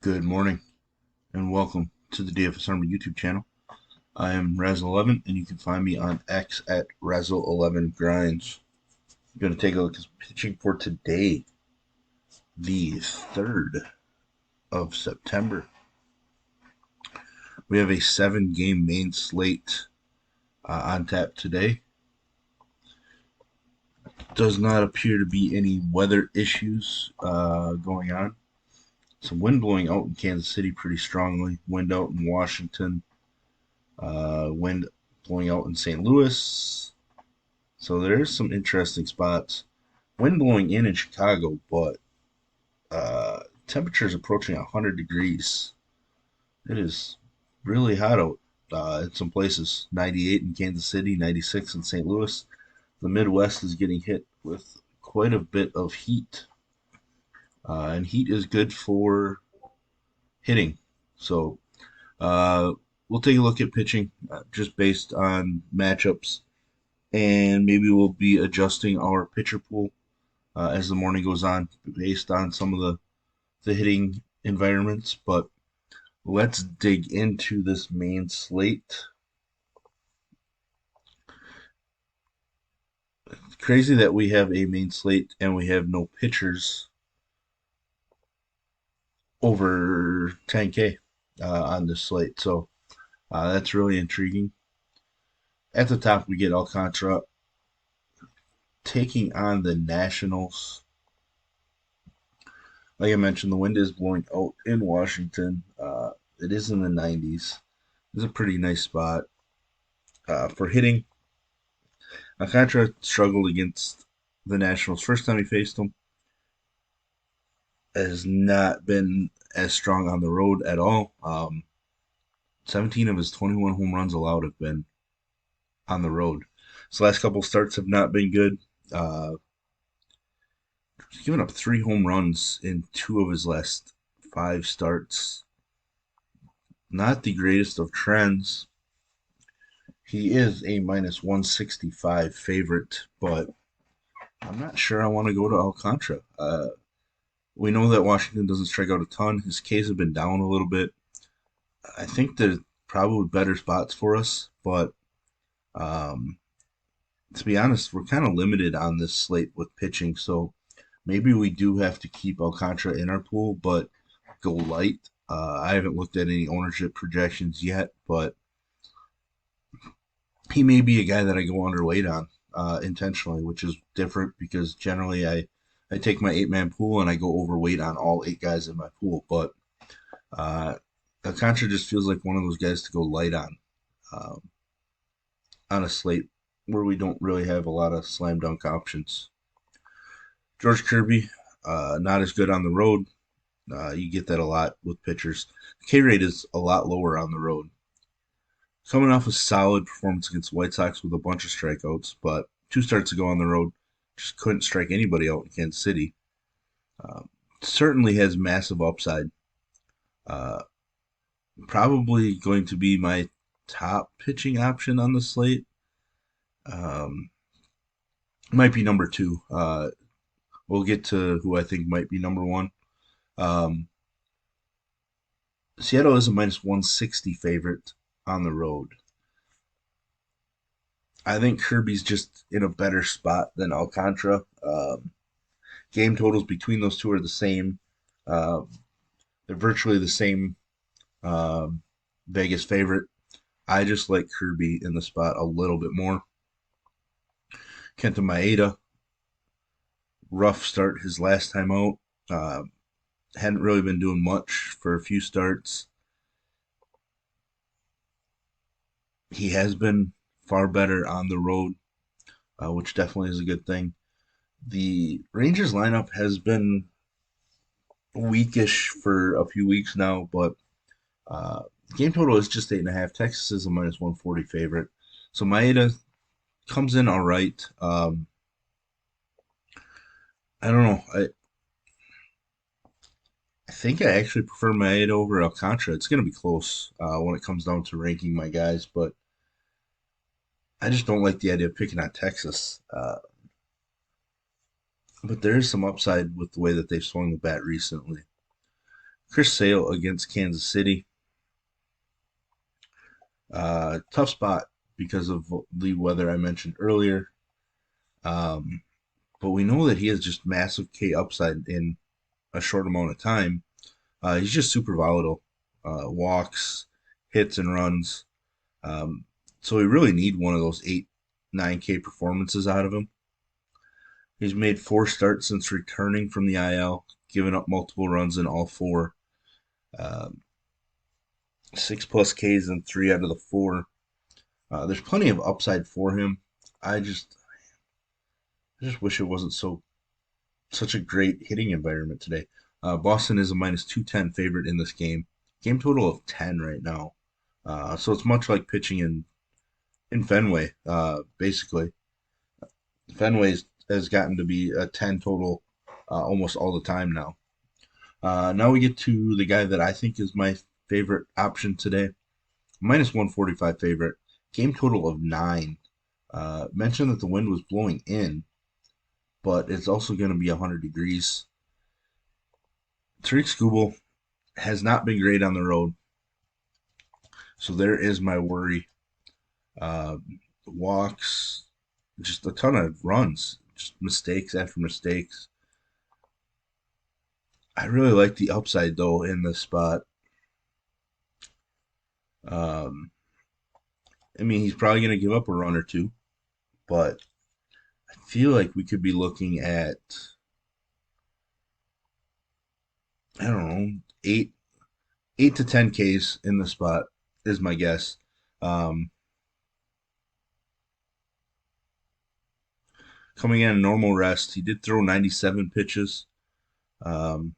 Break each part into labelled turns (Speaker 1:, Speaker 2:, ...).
Speaker 1: Good morning and welcome to the DFS Army YouTube channel. I am Razzle11 and you can find me on X at Razzle11Grinds. I'm going to take a look at pitching for today, the 3rd of September. We have a 7-game main slate on tap today. Does not appear to be any weather issues going on. Some wind blowing out in Kansas City pretty strongly. Wind out in Washington. Wind blowing out in St. Louis. So there's some interesting spots. Wind blowing in Chicago, but temperatures approaching 100 degrees. It is really hot out in some places. 98 in Kansas City, 96 in St. Louis. The Midwest is getting hit with quite a bit of heat. And heat is good for hitting. So we'll take a look at pitching just based on matchups. And maybe we'll be adjusting our pitcher pool as the morning goes on based on some of the hitting environments. But let's dig into this main slate. It's crazy that we have a main slate and we have no pitchers over 10K on this slate. So that's really intriguing. At the top, we get Alcantara taking on the Nationals. Like I mentioned, the wind is blowing out in Washington. It is in the 90s. It's a pretty nice spot for hitting. Alcantara struggled against the Nationals first time he faced them. Has not been as strong on the road at all. 17 of his 21 home runs allowed have been on the road. His last couple starts have not been good. He's given up 3 home runs in 2 of his last 5 starts. Not the greatest of trends. He is a minus 165 favorite, but I'm not sure I want to go to Alcantara. We know that Washington doesn't strike out a ton. His Ks have been down a little bit. I think there's probably better spots for us, but to be honest, we're kind of limited on this slate with pitching, so maybe we do have to keep Alcantara in our pool, but go light. I haven't looked at any ownership projections yet, but he may be a guy that I go underweight on intentionally, which is different because generally I take my 8-man pool and I go overweight on all 8 guys in my pool, but Alcantara just feels like one of those guys to go light on a slate where we don't really have a lot of slam dunk options. George Kirby, not as good on the road. You get that a lot with pitchers. The K rate is a lot lower on the road. Coming off a solid performance against the White Sox with a bunch of strikeouts, but 2 starts ago on the road, just couldn't strike anybody out in Kansas City. Certainly has massive upside. Probably going to be my top pitching option on the slate. Might be number 2. We'll get to who I think might be number 1. Seattle is a minus 160 favorite on the road. I think Kirby's just in a better spot than Alcantara. Game totals between those two are the same. They're virtually the same Vegas favorite. I just like Kirby in the spot a little bit more. Kenta Maeda, rough start his last time out. Hadn't really been doing much for a few starts. He has been far better on the road, which definitely is a good thing. The Rangers lineup has been weakish for a few weeks now, but game total is just 8.5. Texas is a minus 140 favorite. So Maeda comes in all right. I don't know. I think I actually prefer Maeda over Alcantara. It's going to be close when it comes down to ranking my guys, but I just don't like the idea of picking on Texas. But there is some upside with the way that they've swung the bat recently. Chris Sale against Kansas City. Tough spot because of the weather I mentioned earlier. Um, but we know that he has just massive K upside in a short amount of time. He's just super volatile. Walks, hits, and runs. Um, so we really need one of those 8, 9K performances out of him. He's made 4 starts since returning from the IL, giving up multiple runs in all 4. Um, 6+ Ks in 3 out of the 4. There's plenty of upside for him. I just wish it wasn't such a great hitting environment today. Boston is a -210 favorite in this game. Game total of 10 right now. So it's much like pitching in Fenway, basically. Fenway has gotten to be a 10 total almost all the time now. Now we get to the guy that I think is my favorite option today. -145 favorite. Game total of 9. Mentioned that the wind was blowing in, but it's also going to be 100 degrees. Tariq Skubal has not been great on the road, so there is my worry. Uh, Walks, just a ton of runs, just mistakes after mistakes. I really like the upside though in this spot. Um, I mean, he's probably going to give up a run or two, but I feel like we could be looking at, I don't know, 8 to 10 Ks in the spot is my guess. Um, Coming in a normal rest, he did throw 97 pitches. Um,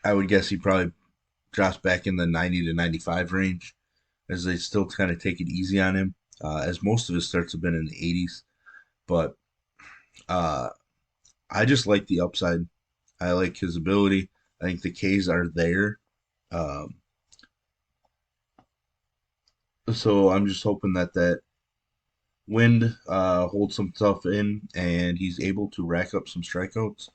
Speaker 1: I would guess he probably drops back in the 90 to 95 range as they still kind of take it easy on him, as most of his starts have been in the 80s. But uh, I just like the upside. I like his ability. I think the Ks are there. Um, so I'm just hoping that wind holds some stuff in and he's able to rack up some strikeouts.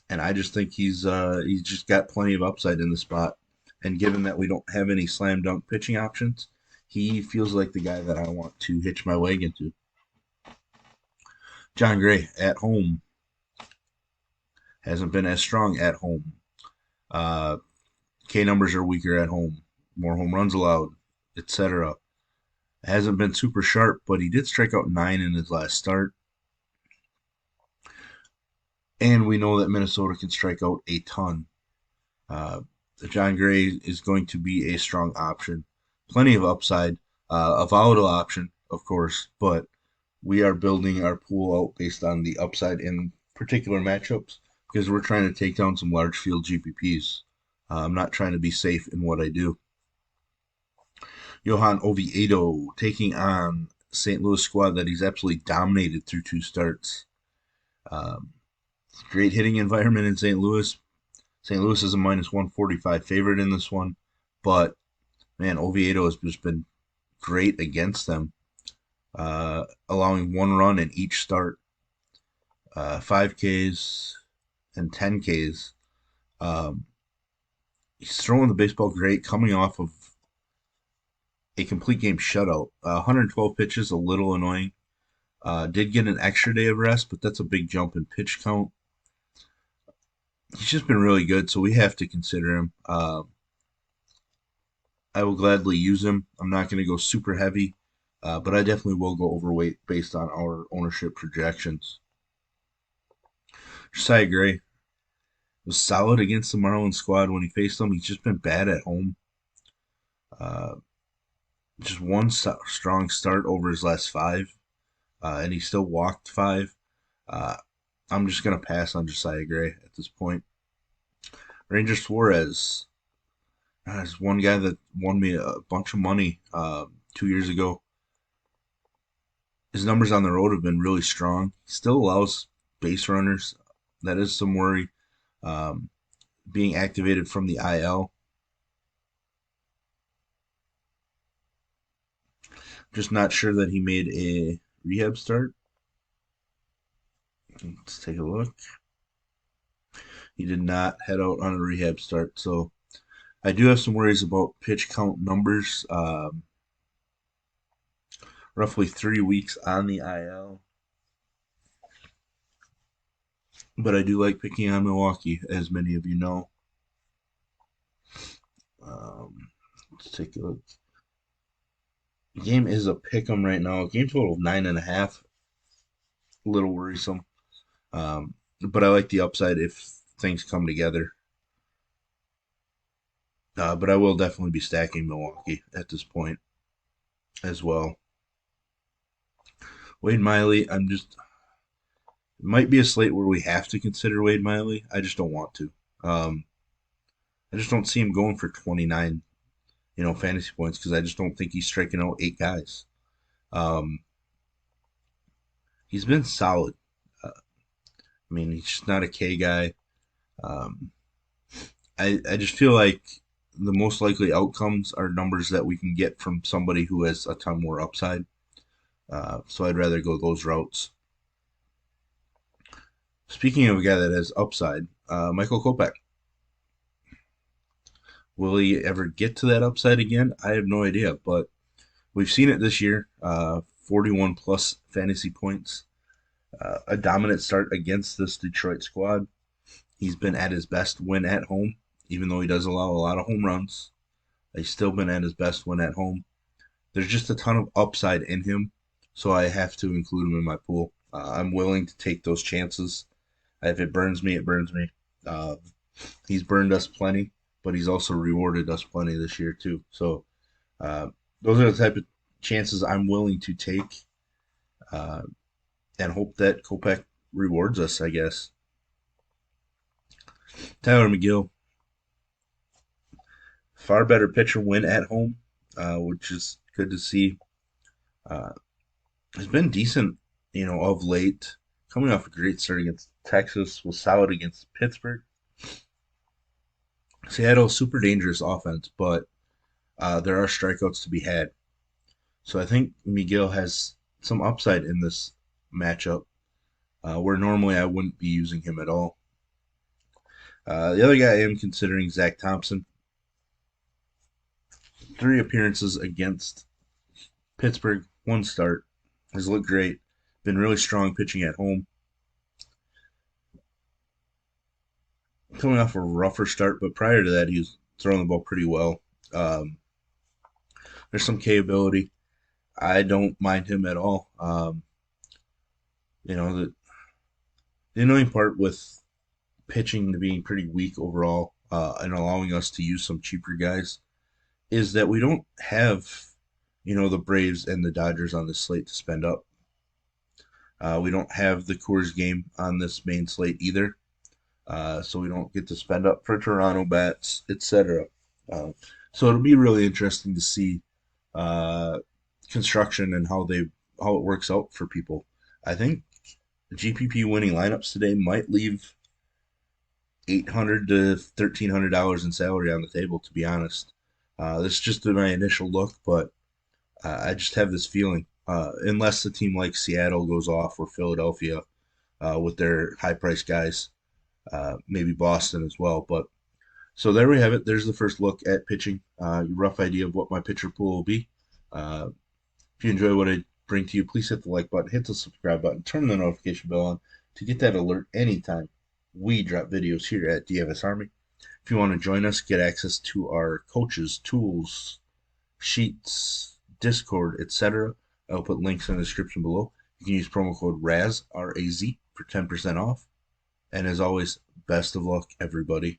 Speaker 1: And I just think he's just got plenty of upside in the spot. And given that we don't have any slam dunk pitching options, he feels like the guy that I want to hitch my wagon to. John Gray at home hasn't been as strong at home. Uh, K numbers are weaker at home, more home runs allowed, etc. Hasn't been super sharp, but he did strike out 9 in his last start. And we know that Minnesota can strike out a ton. Uh, John Gray is going to be a strong option. Plenty of upside. A volatile option, of course, but we are building our pool out based on the upside in particular matchups because we're trying to take down some large field GPPs. I'm not trying to be safe in what I do. Johan Oviedo taking on St. Louis squad that he's absolutely dominated through 2 starts. Um, Great hitting environment in St. Louis. St. Louis is a -145 favorite in this one, but man, Oviedo has just been great against them, allowing 1 run in each start, 5 Ks and 10 Ks. Um, he's throwing the baseball great, coming off of a complete game shutout. 112 pitches, a little annoying. Did get an extra day of rest, but that's a big jump in pitch count. He's just been really good, so we have to consider him. I will gladly use him. I'm not going to go super heavy, but I definitely will go overweight based on our ownership projections. Josiah Gray was solid against the Marlins squad when he faced them. He's just been bad at home. Uh, just one strong start over his last 5, and he still walked 5. Uh, I'm just going to pass on Josiah Gray at this point. Ranger Suarez is one guy that won me a bunch of money 2 years ago. His numbers on the road have been really strong. He still allows base runners. That is some worry. Um, Being activated from the IL. Just not sure that he made a rehab start. Let's take a look. He did not head out on a rehab start. So I do have some worries about pitch count numbers. Roughly 3 weeks on the IL. But I do like picking on Milwaukee, as many of you know. Let's take a look. The game is a pick 'em right now. Game total of 9.5. A little worrisome. But I like the upside if things come together. But I will definitely be stacking Milwaukee at this point as well. Wade Miley, it might be a slate where we have to consider Wade Miley. I just don't want to. Um, I just don't see him going for 29, fantasy points because I just don't think he's striking out eight guys. Um, he's been solid. He's just not a K guy. Um, I just feel like the most likely outcomes are numbers that we can get from somebody who has a ton more upside. So I'd rather go those routes. Speaking of a guy that has upside, Michael Kopech. Will he ever get to that upside again? I have no idea, but we've seen it this year. 41 plus fantasy points. A dominant start against this Detroit squad. He's been at his best when at home, even though he does allow a lot of home runs. He's still been at his best when at home. There's just a ton of upside in him, so I have to include him in my pool. I'm willing to take those chances. If it burns me, it burns me. Uh, he's burned us plenty, but he's also rewarded us plenty this year too. So uh, those are the type of chances I'm willing to take, uh, and hope that Kopech rewards us, I guess. Tyler McGill, far better pitcher when at home, which is good to see. Uh, has been decent, of late. Coming off a great start against Texas, was solid against Pittsburgh. Seattle, super dangerous offense, but there are strikeouts to be had. So I think Miguel has some upside in this matchup, where normally I wouldn't be using him at all. The other guy I am considering, Zach Thompson. 3 appearances against Pittsburgh, one start. Has looked great. Been really strong pitching at home. Coming off a rougher start, but prior to that, he was throwing the ball pretty well. Um, there's some K ability. I don't mind him at all. The annoying part with pitching to being pretty weak overall, and allowing us to use some cheaper guys is that we don't have, the Braves and the Dodgers on the slate to spend up. We don't have the Coors game on this main slate either, so we don't get to spend up for Toronto bats, etc. So it'll be really interesting to see uh, construction and how it works out for people. I think the GPP winning lineups today might leave $800 to $1,300 in salary on the table. To be honest, this is just my initial look, but I just have this feeling, unless the team like Seattle goes off or Philadelphia with their high price guys, maybe Boston as well. But so there we have it. There's the first look at pitching. Rough idea of what my pitcher pool will be. Uh, if you enjoy what I bring to you, please hit the like button, hit the subscribe button, turn the notification bell on to get that alert anytime we drop videos here at DFS Army. If you want to join us, get access to our coaches, tools, sheets, Discord, etc. I'll put links in the description below. You can use promo code RAZ, R-A-Z, for 10% off. And as always, best of luck, everybody.